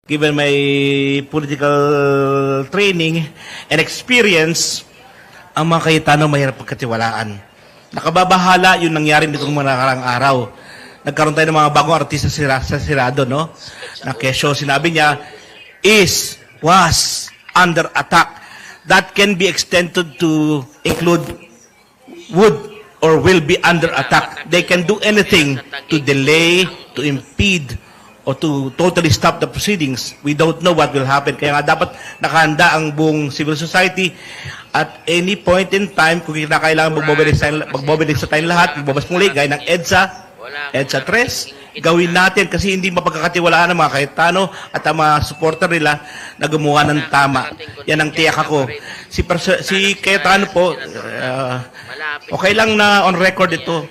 given my political training and experience, ang mga Cayetano mahirap pagkatiwalaan. Nakababahala yung nangyari nitong mga nakarang araw. Nagkaroon tayo ng mga bagong artista sa Senado, no? Na kesyo, sinabi niya, was under attack. That can be extended to include would or will be under attack. They can do anything to delay, to impede, o to totally stop the proceedings. We don't know what will happen. Kaya nga dapat nakahanda ang buong civil society at any point in time, kung kailangan magmobilize sa tayong lahat, magbabas muli, gaya ng EDSA 3, gawin natin kasi hindi mapagkakatiwalaan ng mga Cayetano at ang mga supporter nila na gumawa ng tama. Yan ang tiyak ako. Si Cayetano po, okay lang na on record ito.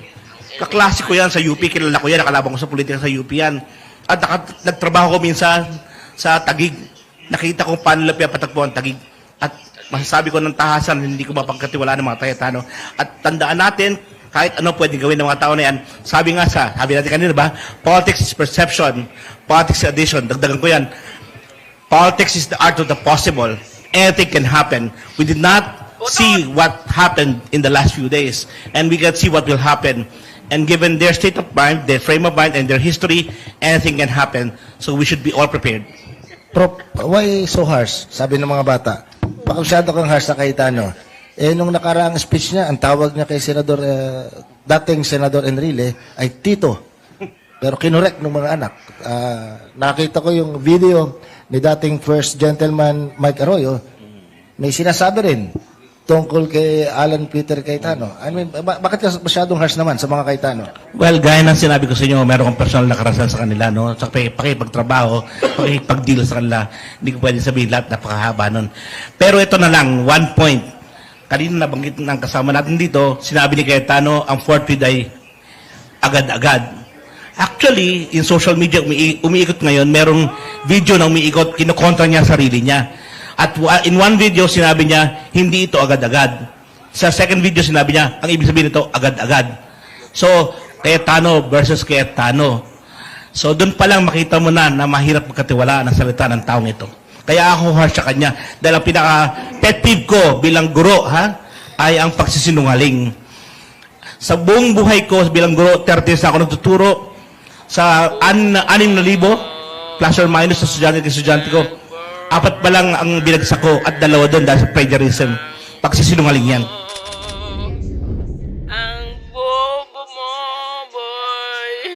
Kaklase ko yan sa UP, kilala ko yan, nakalaban ko sa politika sa UP yan. At nagtrabaho ko minsan sa Taguig. Nakita ko paano nila pinapatagpo ang Taguig. At masasabi ko ng tahasan, hindi ko mapagkatiwalaan ng mga Cayetano. At tandaan natin, kahit ano pwedeng gawin ng mga tao na yan. Sabi natin kanina ba, politics is perception, politics is addition. Dagdagan ko yan. Politics is the art of the possible. Anything can happen. We did not see what happened in the last few days. And we can see what will happen. And given their state of mind, their frame of mind, and their history, anything can happen. So we should be all prepared. Prof, why so harsh? Sabi ng mga bata. Baka masyado kang harsh sa Cayetano. Nung nakaraang speech niya, ang tawag niya kay dating Senador Enrile ay Tito. Pero kinorek ng mga anak. Nakita ko yung video ni dating First Gentleman Mike Arroyo. May sinasabi rin tungkol kay Alan Peter Cayetano. I mean, bakit ka masyadong harsh naman sa mga Cayetano? Well, gaya ng sinabi ko sa inyo, meron kong personal na karanasan sa kanila, no? Sa pakipagtrabaho, pakipag-deal sa kanila. Hindi ko pwede sabihin lahat, napakahaba nun. Pero ito na lang, one point. Kanina nabanggit ng kasama natin dito, sinabi ni Cayetano, ang forfeit ay agad-agad. Actually, in social media, umiikot ngayon, merong video na umiikot, kinokontra niya sarili niya. At in one video, sinabi niya, hindi ito agad-agad. Sa second video, sinabi niya, ang ibig sabihin nito, agad-agad. So, Cayetano versus Cayetano. So, doon pa lang makita mo na mahirap magkatiwalaan ang salita ng taong ito. Kaya ako harsh sa kanya. Dahil ang pinaka-pet peeve ko bilang guro, ay ang pagsisinungaling. Sa buong buhay ko bilang guro, 30 years na ako nagtuturo sa 6,000 plus or minus sa estudyante ko. 4 pa lang ang binagsak ko at 2 doon dahil sa plagiarism. Pagsisinungaling yan.